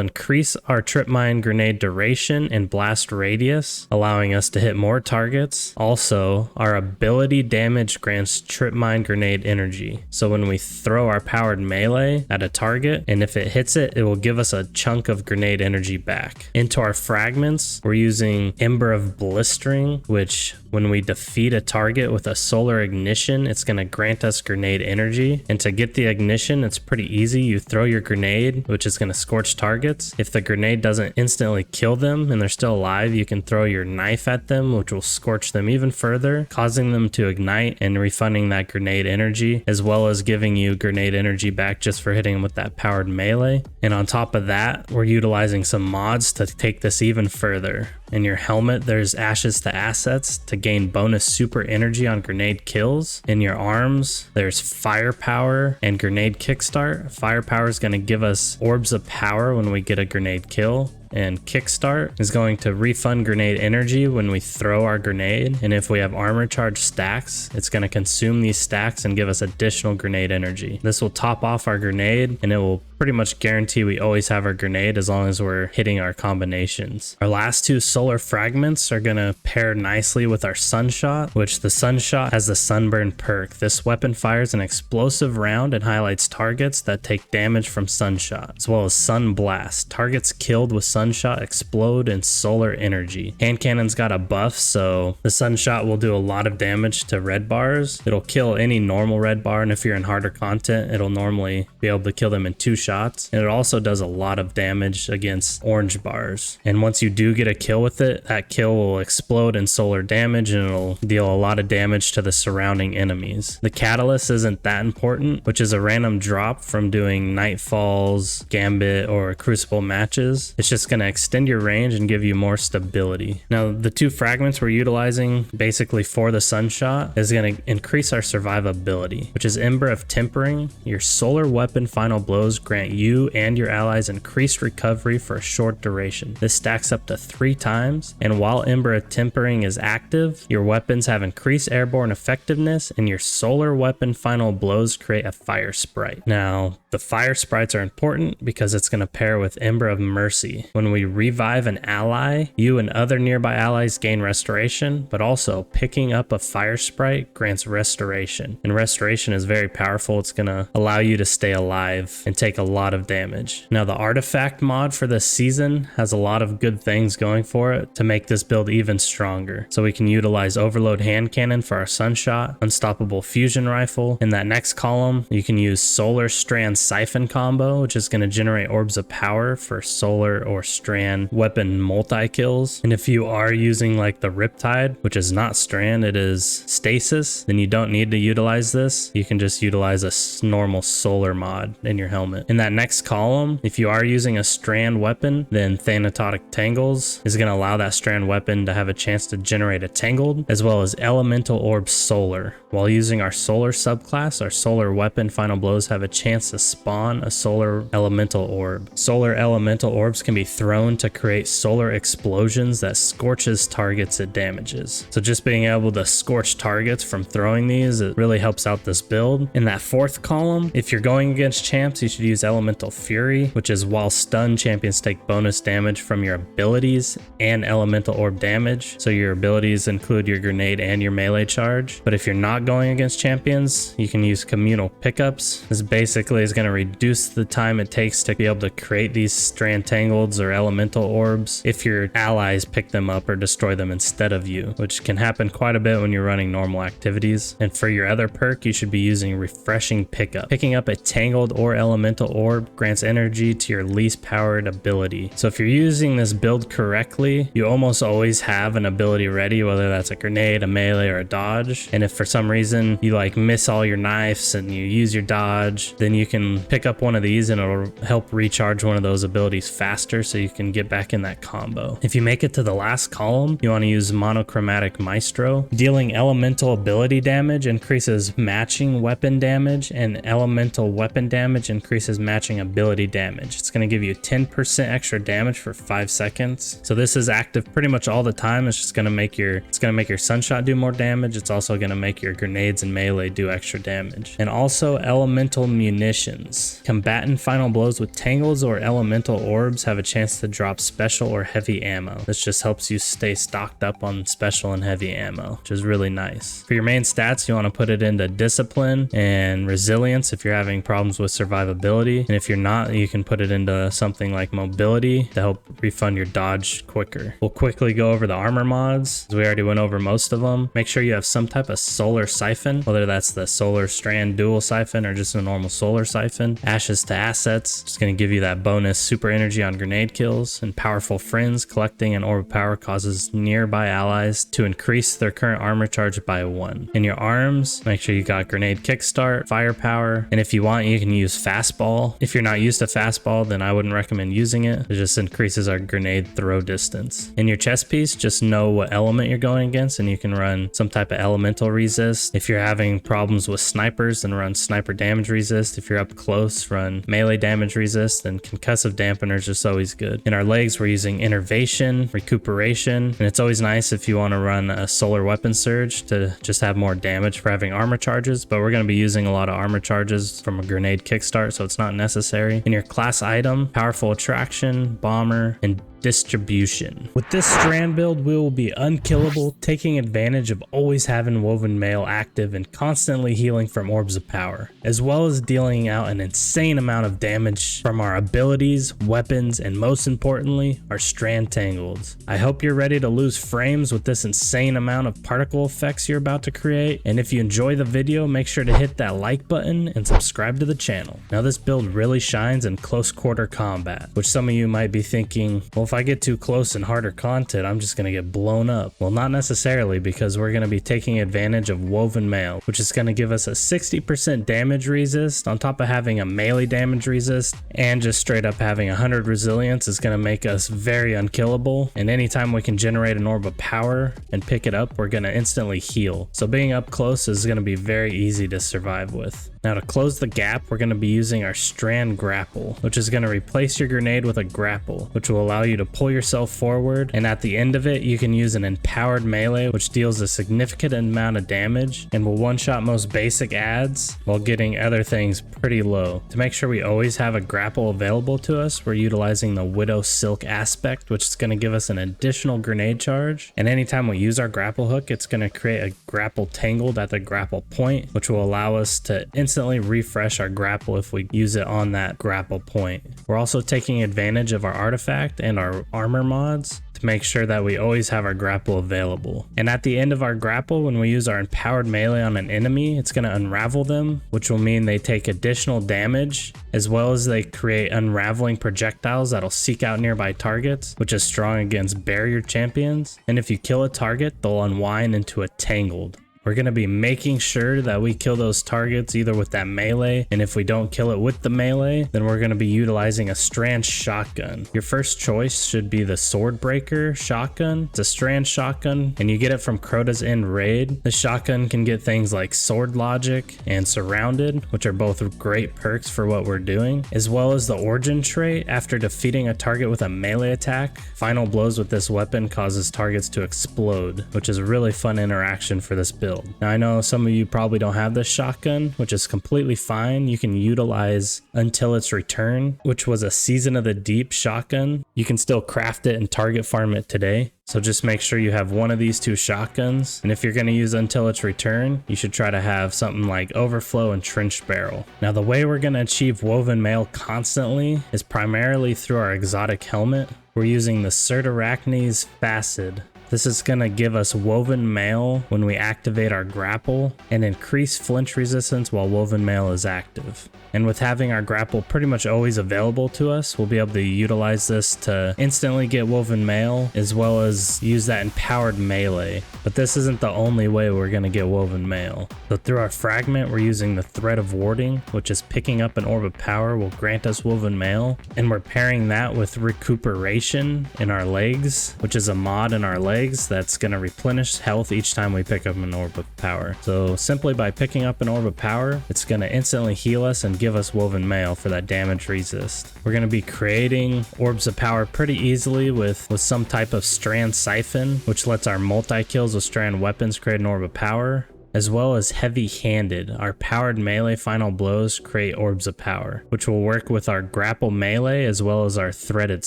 increase our Trip Mine Grenade duration and blast radius, allowing us to hit more targets. Also, our ability damage grants Trip Mine Grenade energy. So when we throw our powered melee at a target, and if it hits it, it will give us a chunk of grenade energy back. Into our fragments, we're using Ember of Blistering, which when we defeat a target with a solar ignition, it's going to grant us grenade energy. And to get the ignition, it's pretty easy. You throw your grenade, which is going to scorch targets. If the grenade doesn't instantly kill them and they're still alive, you can throw your knife at them, which will scorch them even further, causing them to ignite and refunding that grenade energy, as well as giving you grenade energy back just for hitting them with that powered melee. And on top of that, we're utilizing some mods to take this even further. In your helmet, there's Ashes to Assets to gain bonus super energy on grenade kills. In your arms, there's Firepower and Grenade Kickstart. Firepower is going to give us orbs of power when we get a grenade kill. And Kickstart is going to refund grenade energy when we throw our grenade. And if we have armor charge stacks, it's going to consume these stacks and give us additional grenade energy. This will top off our grenade, and it will pretty much guarantee we always have our grenade as long as we're hitting our combinations. Our last two solar fragments are going to pair nicely with our Sunshot, which the Sunshot has the Sunburn perk. This weapon fires an explosive round and highlights targets that take damage from Sunshot, as well as Sun Blast. Targets killed with Sunshot explode in solar energy. Hand Cannon's got a buff, so the Sunshot will do a lot of damage to red bars. It'll kill any normal red bar, and if you're in harder content, it'll normally be able to kill them in 2 shots. And it also does a lot of damage against orange bars. And once you do get a kill with it, that kill will explode in solar damage and it'll deal a lot of damage to the surrounding enemies. The Catalyst isn't that important, which is a random drop from doing Nightfalls, Gambit, or Crucible matches. It's just going to extend your range and give you more stability. Now, the 2 fragments we're utilizing basically for the Sunshot is going to increase our survivability, which is Ember of Tempering. Your solar weapon final blows grant you and your allies increased recovery for a short duration. This stacks up to 3 times, and while Ember of Tempering is active, your weapons have increased airborne effectiveness, and your solar weapon final blows create a fire sprite. Now, the fire sprites are important because it's going to pair with Ember of Mercy. When we revive an ally, you and other nearby allies gain restoration, but also picking up a fire sprite grants restoration. And restoration is very powerful. It's going to allow you to stay alive and take a lot of damage. Now the artifact mod for this season has a lot of good things going for it to make this build even stronger. So we can utilize overload hand cannon for our sunshot, unstoppable fusion rifle. In that next column, you can use solar strand siphon combo, which is going to generate orbs of power for solar or strand weapon multi-kills. And if you are using like the Riptide, which is not strand, it is stasis, then you don't need to utilize this. You can just utilize a normal solar mod in your helmet. In that next column, if you are using a strand weapon, then Thanatotic Tangles is going to allow that strand weapon to have a chance to generate a tangled, as well as elemental orb solar. While using our solar subclass, our solar weapon final blows have a chance to spawn a solar elemental orb. Solar elemental orbs can be thrown to create solar explosions that scorches targets it damages. So just being able to scorch targets from throwing these, it really helps out this build. In that fourth column, if you're going against champs, you should use Elemental Fury, which is while stunned, champions take bonus damage from your abilities and elemental orb damage. So your abilities include your grenade and your melee charge. But if you're not going against champions, you can use communal pickups. This basically is going to reduce the time it takes to be able to create these strand tangleds or elemental orbs if your allies pick them up or destroy them instead of you, which can happen quite a bit when you're running normal activities. And for your other perk, you should be using refreshing pickup. Picking up a tangled or elemental orb grants energy to your least powered ability. So if you're using this build correctly, you almost always have an ability ready, whether that's a grenade, a melee, or a dodge. And if for some reason you like miss all your knives and you use your dodge, then you can pick up one of these and it'll help recharge one of those abilities faster so you can get back in that combo. If you make it to the last column, you want to use Monochromatic Maestro. Dealing elemental ability damage increases matching weapon damage, and elemental weapon damage increases matching ability damage. It's going to give you 10% extra damage for 5 seconds. So this is active pretty much all the time. It's just going to make your sunshot do more damage. It's also going to make your grenades and melee do extra damage. And also elemental munitions. Combatant final blows with tangles or elemental orbs have a chance to drop special or heavy ammo. This just helps you stay stocked up on special and heavy ammo, which is really nice. For your main stats, you want to put it into discipline and resilience if you're having problems with survivability. And if you're not, you can put it into something like mobility to help refund your dodge quicker. We'll quickly go over the armor mods. We already went over most of them. Make sure you have some type of solar siphon, whether that's the solar strand dual siphon or just a normal solar siphon. Ashes to assets, just going to give you that bonus super energy on grenade kills. And powerful friends, collecting an orb of power causes nearby allies to increase their current armor charge by 1. In your arms, make sure you got grenade kickstart, firepower, and if you want, you can use fastball. If you're not used to fastball, then I wouldn't recommend using it. It just increases our grenade throw distance. In your chest piece, just know what element you're going against, and you can run some type of elemental resist. If you're having problems with snipers, then run sniper damage resist. If you're up close, run melee damage resist, and concussive dampener is just always good. In our legs, we're using innervation, recuperation, and it's always nice if you want to run a solar weapon surge to just have more damage for having armor charges, but we're going to be using a lot of armor charges from a grenade kickstart, so it's not necessary. In your class item, powerful attraction, bomber, and distribution. With this strand build, we will be unkillable, taking advantage of always having Woven Mail active and constantly healing from orbs of power, as well as dealing out an insane amount of damage from our abilities, weapons, and most importantly, our strand tangles. I hope you're ready to lose frames with this insane amount of particle effects you're about to create, and if you enjoy the video, make sure to hit that like button and subscribe to the channel. Now this build really shines in close quarter combat, which some of you might be thinking, well, if I get too close and harder content, I'm just going to get blown up. Well, not necessarily, because we're going to be taking advantage of Woven Mail, which is going to give us a 60% damage resist on top of having a melee damage resist, and just straight up having 100 resilience is going to make us very unkillable. And anytime we can generate an orb of power and pick it up, we're going to instantly heal. So being up close is going to be very easy to survive with. Now to close the gap, we're going to be using our Strand Grapple, which is going to replace your grenade with a grapple, which will allow you to pull yourself forward, and at the end of it, you can use an empowered melee, which deals a significant amount of damage and will one-shot most basic adds while getting other things pretty low. To make sure we always have a grapple available to us, we're utilizing the Widow Silk aspect, which is going to give us an additional grenade charge, and anytime we use our grapple hook, it's going to create a grapple tangled at the grapple point, which will allow us to instantly instantly refresh our grapple if we use it on that grapple point. We're also taking advantage of our artifact and our armor mods to make sure that we always have our grapple available. And at the end of our grapple, when we use our empowered melee on an enemy, it's going to unravel them, which will mean they take additional damage, as well as they create unraveling projectiles that'll seek out nearby targets, which is strong against barrier champions. And if you kill a target, they'll unwind into a tangled. We're going to be making sure that we kill those targets either with that melee, and if we don't kill it with the melee, then we're going to be utilizing a Strand shotgun. Your first choice should be the Swordbreaker shotgun. It's a Strand shotgun, and you get it from Crota's End raid. The shotgun can get things like Sword Logic and Surrounded, which are both great perks for what we're doing, as well as the Origin trait. After defeating a target with a melee attack, final blows with this weapon causes targets to explode, which is a really fun interaction for this build. Now I know some of you probably don't have this shotgun, which is completely fine. You can utilize Until Its Return, which was a Season of the Deep shotgun. You can still craft it and target farm it today. So just make sure you have one of these two shotguns. And if you're going to use Until Its Return, you should try to have something like Overflow and Trenched Barrel. Now the way we're going to achieve Woven Mail constantly is primarily through our exotic helmet. We're using the Certarachnes Facet. This is going to give us Woven Mail when we activate our grapple and increase flinch resistance while Woven Mail is active. And with having our grapple pretty much always available to us, we'll be able to utilize this to instantly get Woven Mail as well as use that empowered melee. But this isn't the only way we're going to get Woven Mail. So through our fragment, we're using the Thread of Warding, which is picking up an Orb of Power will grant us Woven Mail. And we're pairing that with Recuperation in our legs, which is a mod in our legs that's going to replenish health each time we pick up an Orb of Power. So simply by picking up an Orb of Power, it's going to instantly heal us and give us Woven Mail for that damage resist. We're going to be creating Orbs of Power pretty easily with some type of Strand Siphon, which lets our multi-kills with Strand weapons create an Orb of Power, as well as Heavy-Handed. Our powered melee final blows create Orbs of Power, which will work with our grapple melee as well as our threaded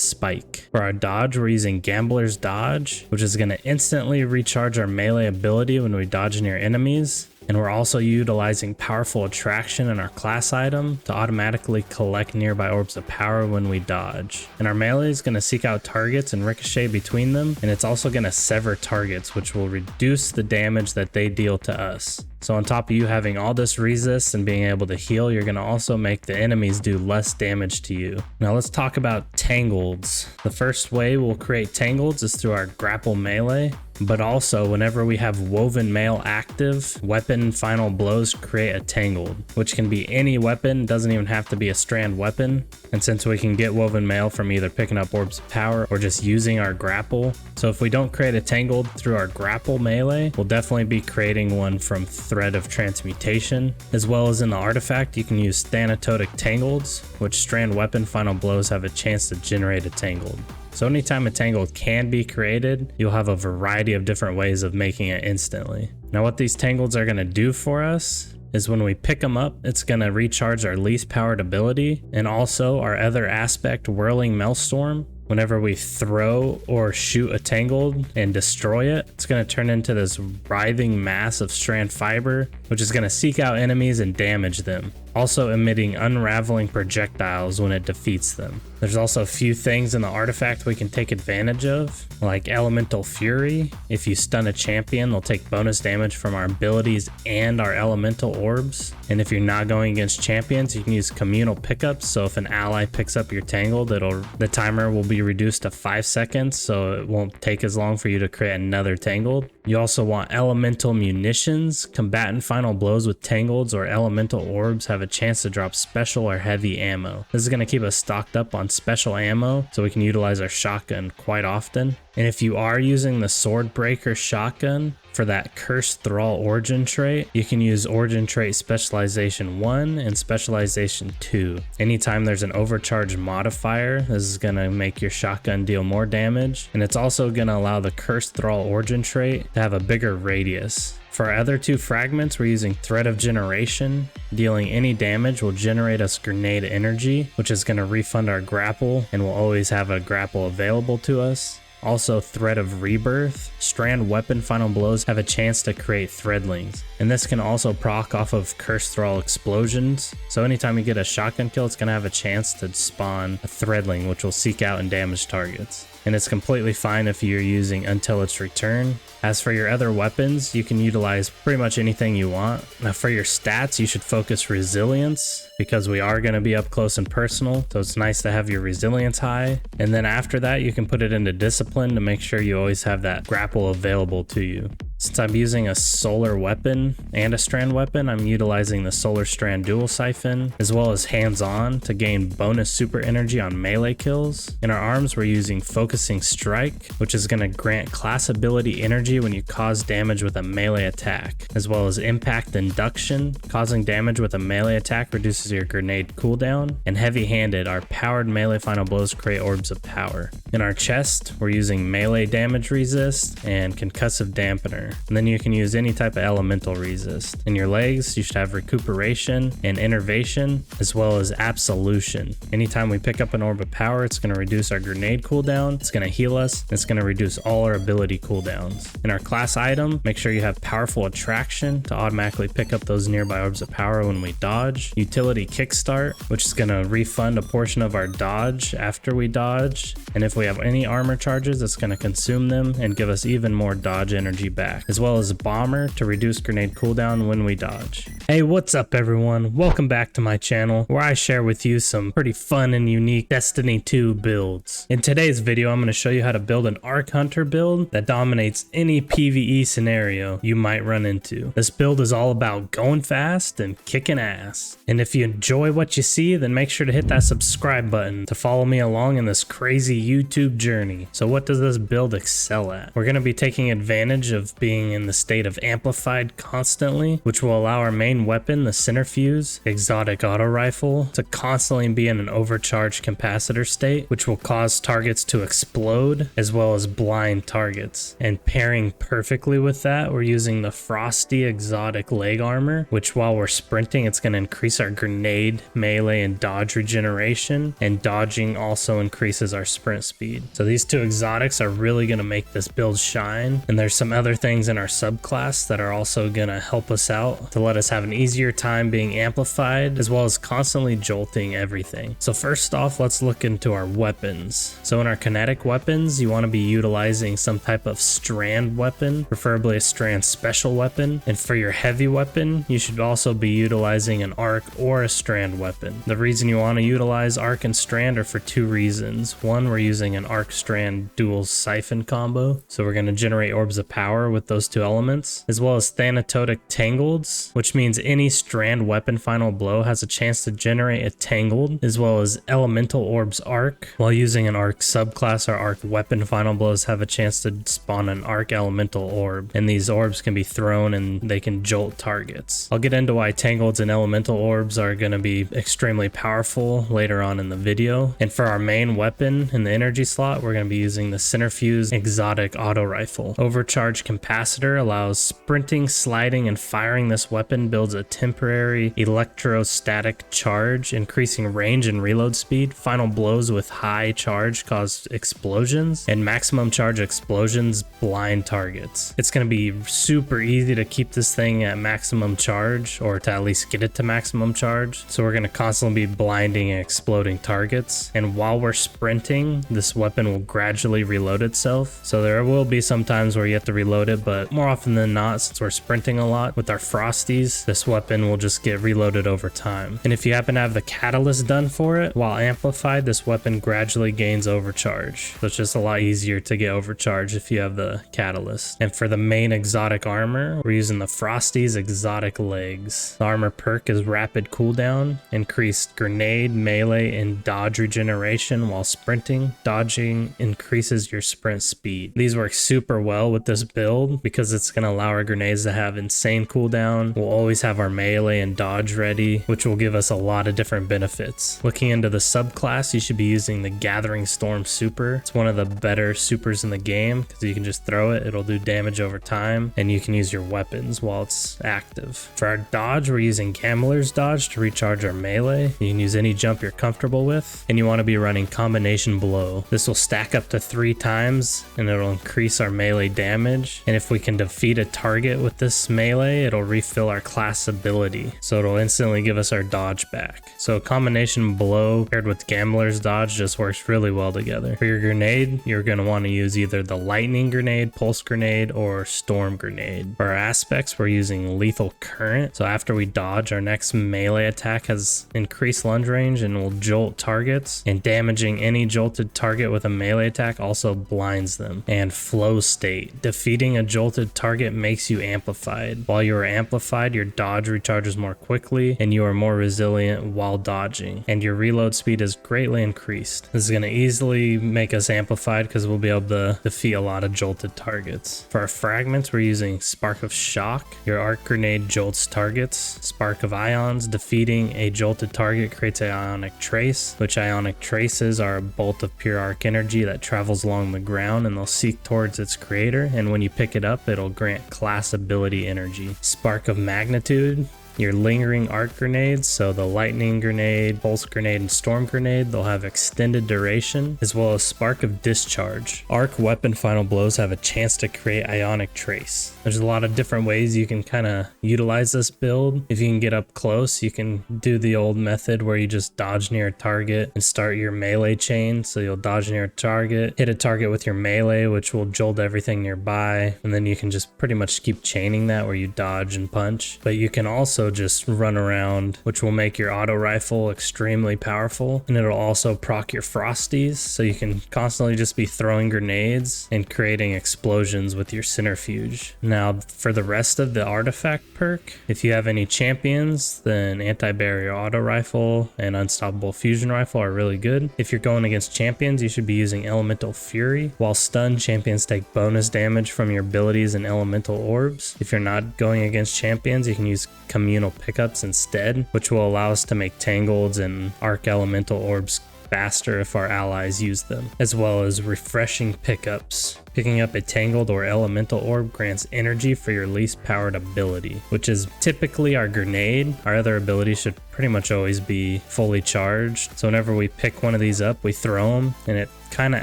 spike. For our dodge, we're using Gambler's Dodge, which is going to instantly recharge our melee ability when we dodge near enemies. And we're also utilizing Powerful Attraction in our class item to automatically collect nearby Orbs of Power when we dodge. And our melee is going to seek out targets and ricochet between them, and it's also going to sever targets, which will reduce the damage that they deal to us. So on top of you having all this resist and being able to heal, you're going to also make the enemies do less damage to you. Now let's talk about Tangleds. The first way we'll create Tangleds is through our grapple melee. But also, whenever we have Woven Mail active, weapon final blows create a Tangled, which can be any weapon, doesn't even have to be a Strand weapon. And since we can get Woven Mail from either picking up Orbs of Power or just using our grapple, so if we don't create a Tangled through our grapple melee, we'll definitely be creating one from Thread of Transmutation. As well as in the artifact, you can use Thanatotic Tangleds, which Strand weapon final blows have a chance to generate a Tangled. So anytime a Tangled can be created, you'll have a variety of different ways of making it instantly. Now what these Tangleds are going to do for us is when we pick them up, it's going to recharge our least powered ability and also our other aspect, Whirling Maelstrom. Whenever we throw or shoot a Tangled and destroy it, it's going to turn into this writhing mass of Strand fiber, which is going to seek out enemies and damage them, also emitting unraveling projectiles when it defeats them. There's also a few things in the artifact we can take advantage of, like Elemental Fury. If you stun a champion, they'll take bonus damage from our abilities and our elemental orbs. And if you're not going against champions, you can use communal pickups. So if an ally picks up your Tangled, the timer will be reduced to 5 seconds, so it won't take as long for you to create another Tangled. You also want Elemental Munitions. Combatant final blows with Tangleds or elemental orbs have a chance to drop special or heavy ammo. This is going to keep us stocked up on special ammo so we can utilize our shotgun quite often. And if you are using the Swordbreaker shotgun for that Cursed Thrall Origin trait, you can use Origin trait Specialization 1 and Specialization 2. Anytime there's an overcharge modifier, this is going to make your shotgun deal more damage, and it's also going to allow the Cursed Thrall Origin trait to have a bigger radius. For our other two fragments, we're using Thread of Generation. Dealing any damage will generate us Grenade Energy, which is going to refund our grapple, and we'll always have a grapple available to us. Also, Thread of Rebirth. Strand weapon final blows have a chance to create threadlings, and this can also proc off of Curse Thrall explosions. So anytime you get a shotgun kill, it's going to have a chance to spawn a threadling, which will seek out and damage targets. And it's completely fine if you're using until its return. As for your other weapons, you can utilize pretty much anything you want. Now for your stats, you should focus resilience, because we are going to be up close and personal, so it's nice to have your resilience high. And then after that, you can put it into discipline to make sure you always have that grapple available to you. Since I'm using a solar weapon and a strand weapon, I'm utilizing the solar strand dual siphon as well as hands-on to gain bonus super energy on melee kills. In our arms, we're using focusing strike, which is going to grant class ability energy when you cause damage with a melee attack, as well as impact induction. Causing damage with a melee attack reduces your grenade cooldown. And heavy-handed, our powered melee final blows create orbs of power. In our chest, we're using melee damage resist and concussive dampener. And then you can use any type of elemental resist. In your legs, you should have recuperation and innervation, as well as absolution. Anytime we pick up an orb of power, it's going to reduce our grenade cooldown, it's going to heal us, and it's going to reduce all our ability cooldowns. In our class item, make sure you have powerful attraction to automatically pick up those nearby orbs of power when we dodge. Utility kickstart, which is going to refund a portion of our dodge after we dodge. And if we have any armor charges, it's going to consume them and give us even more dodge energy back, as well as bomber to reduce grenade cooldown when we dodge. Hey, what's up everyone? Welcome back to my channel, where I share with you some pretty fun and unique Destiny 2 builds. In today's video, I'm going to show you how to build an Arc Hunter build that dominates any PvE scenario you might run into. This build is all about going fast and kicking ass. And if you enjoy what you see, then make sure to hit that subscribe button to follow me along in this crazy YouTube journey. So what does this build excel at? We're going to be taking advantage of being in the state of amplified constantly, which will allow our main weapon, the centrifuge exotic auto rifle, to constantly be in an overcharged capacitor state, which will cause targets to explode as well as blind targets. And pairing perfectly with that, we're using the frosty exotic leg armor, which while we're sprinting, it's going to increase our grenade, melee, and dodge regeneration, and dodging also increases our sprint speed. So these two exotics are really going to make this build shine. And there's some other things in our subclass that are also going to help us out to let us have an easier time being amplified, as well as constantly jolting everything. So first off, let's look into our weapons. So in our kinetic weapons, you want to be utilizing some type of strand weapon, preferably a strand special weapon. And for your heavy weapon, you should also be utilizing an arc or a strand weapon. The reason you want to utilize arc and strand are for two reasons. One, we're using an arc strand dual siphon combo, so we're going to generate orbs of power with those two elements, as well as Thanatotic Tangled, which means any strand weapon final blow has a chance to generate a tangled, as well as elemental orbs arc. While using an arc subclass, our arc weapon final blows have a chance to spawn an arc elemental orb, and these orbs can be thrown and they can jolt targets. I'll get into why tangleds and elemental orbs are going to be extremely powerful later on in the video. And for our main weapon in the energy slot, we're going to be using the centrifuge exotic auto rifle. Overcharged capacitor allows sprinting, sliding, and firing. This weapon builds a temporary electrostatic charge, increasing range and reload speed. Final blows with high charge cause explosions, and maximum charge explosions blind targets. It's going to be super easy to keep this thing at maximum charge, or to at least get it to maximum charge. So we're going to constantly be blinding and exploding targets. And while we're sprinting, this weapon will gradually reload itself. So there will be some times where you have to reload it, but more often than not, since we're sprinting a lot with our frosties, this weapon will just get reloaded over time. And if you happen to have the catalyst done for it, while amplified, this weapon gradually gains overcharge. So it's just a lot easier to get overcharged if you have the catalyst. And for the main exotic armor, we're using the frosties exotic legs. The armor perk is rapid cooldown, increased grenade, melee, and dodge regeneration while sprinting. Dodging increases your sprint speed. These work super well with this build build because it's going to allow our grenades to have insane cooldown. We'll always have our melee and dodge ready, which will give us a lot of different benefits. Looking into the subclass, you should be using the Gathering Storm super. It's one of the better supers in the game because you can just throw it, it'll do damage over time, and you can use your weapons while it's active. For our dodge, we're using Gambler's Dodge to recharge our melee. You can use any jump you're comfortable with, and you want to be running Combination Blow. This will stack up to 3 times and it'll increase our melee damage, and if we can defeat a target with this melee, it'll refill our class ability, so it'll instantly give us our dodge back. So Combination Blow paired with Gambler's Dodge just works really well together. For your grenade, you're going to want to use either the Lightning Grenade, Pulse Grenade, or Storm Grenade. For our aspects, we're using Lethal Current, so after we dodge, our next melee attack has increased lunge range and will jolt targets, and damaging any jolted target with a melee attack also blinds them. And Flow State, defeating a jolted target makes you amplified. While you are amplified, your dodge recharges more quickly and you are more resilient while dodging, and your reload speed is greatly increased. This is going to easily make us amplified because we'll be able to defeat a lot of jolted targets. For our fragments, we're using Spark of Shock. Your arc grenade jolts targets. Spark of Ions, defeating a jolted target creates an ionic trace, which ionic traces are a bolt of pure arc energy that travels along the ground and they'll seek towards its creator, and when you pick it up, it'll grant class ability energy. Spark of Magnitude, your lingering arc grenades, so the Lightning Grenade, Pulse Grenade, and Storm Grenade, they'll have extended duration, as well as Spark of Discharge. Arc weapon final blows have a chance to create Ionic Trace. There's a lot of different ways you can kind of utilize this build. If you can get up close, you can do the old method where you just dodge near a target and start your melee chain. So you'll dodge near a target, hit a target with your melee, which will jolt everything nearby, and then you can just pretty much keep chaining that where you dodge and punch. But you can also just run around, which will make your auto rifle extremely powerful, and it'll also proc your frosties, so you can constantly just be throwing grenades and creating explosions with your centrifuge. Now for the rest of the artifact perk, if you have any champions, then anti-barrier auto rifle and unstoppable fusion rifle are really good. If you're going against champions, you should be using elemental fury. While stunned, champions take bonus damage from your abilities and elemental orbs. If you're not going against champions, you can use communal pickups instead, which will allow us to make tangled and arc elemental orbs faster if our allies use them, as well as refreshing pickups. Picking up a tangled or elemental orb grants energy for your least powered ability, which is typically our grenade. Our other abilities should pretty much always be fully charged. So whenever we pick one of these up, we throw them and it kind of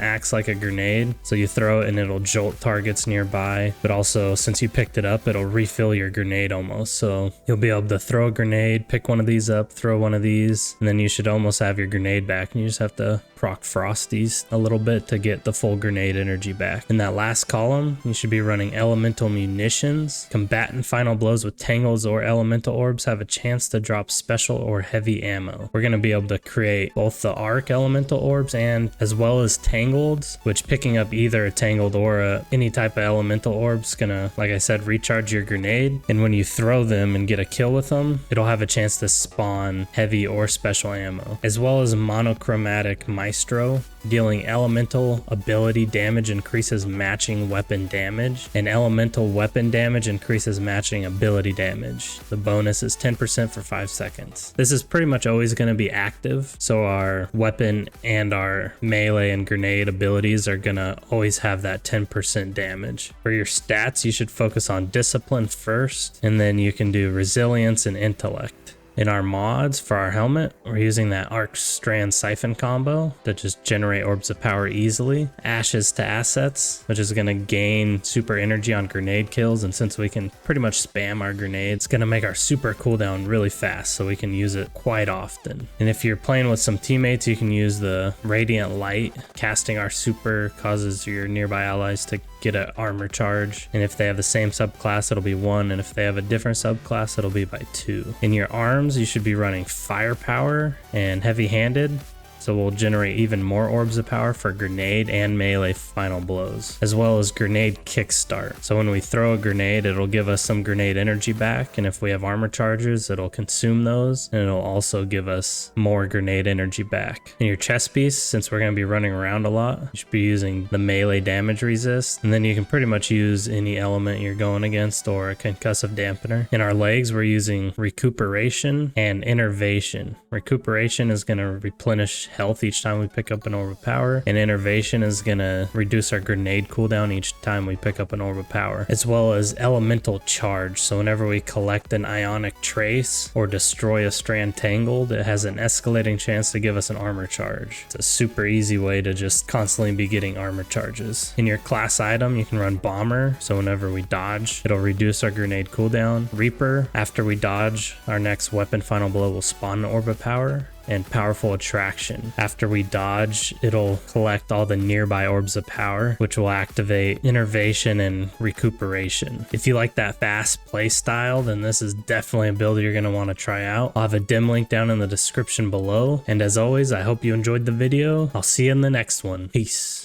acts like a grenade. So you throw it and it'll jolt targets nearby, but also since you picked it up, it'll refill your grenade almost. So you'll be able to throw a grenade, pick one of these up, throw one of these, and then you should almost have your grenade back, and you just have to proc frosties a little bit to get the full grenade energy back. In that last column, you should be running elemental munitions. Combatant final blows with tangles or elemental orbs have a chance to drop special or heavy ammo. We're going to be able to create both the arc elemental orbs and as well as tangled, which picking up either a tangled or any type of elemental orbs gonna, like I said, recharge your grenade, and when you throw them and get a kill with them, it'll have a chance to spawn heavy or special ammo. As well as monochromatic Maestro, dealing elemental ability damage increases matching weapon damage, and elemental weapon damage increases matching ability damage. The bonus is 10% for 5 seconds. This is pretty much always going to be active, so our weapon and our melee and grenade abilities are going to always have that 10% damage. For your stats, you should focus on discipline first, and then you can do resilience and intellect. In our mods, for our helmet, we're using that Arc Strand Siphon combo that just generate orbs of power easily. Ashes to assets, which is going to gain super energy on grenade kills, and since we can pretty much spam our grenades, it's going to make our super cooldown really fast, so we can use it quite often. And if you're playing with some teammates, you can use the Radiant Light. Casting our super causes your nearby allies to get an armor charge, and if they have the same subclass, it'll be 1, and if they have a different subclass, it'll be by 2. In your arms, you should be running firepower and heavy-handed. so we'll generate even more orbs of power for grenade and melee final blows, as well as grenade kickstart. So when we throw a grenade, it'll give us some grenade energy back, and if we have armor charges, it'll consume those, and it'll also give us more grenade energy back. In your chest piece, since we're going to be running around a lot, you should be using the melee damage resist, and then you can pretty much use any element you're going against or a concussive dampener. In our legs, we're using recuperation and innervation. Recuperation is going to replenish health each time we pick up an orb of power, and innervation is going to reduce our grenade cooldown each time we pick up an orb of power, as well as elemental charge. So whenever we collect an ionic trace or destroy a strand tangled, it has an escalating chance to give us an armor charge. It's a super easy way to just constantly be getting armor charges. In your class item, you can run bomber, so whenever we dodge, it'll reduce our grenade cooldown. Reaper, after we dodge, our next weapon final blow will spawn an orb of power. And powerful attraction, after we dodge, it'll collect all the nearby orbs of power, which will activate innervation and recuperation. If you like that fast play style, then this is definitely a build you're going to want to try out. I'll have a dim link down in the description below, and as always, I hope you enjoyed the video. I'll see you in the next one. Peace.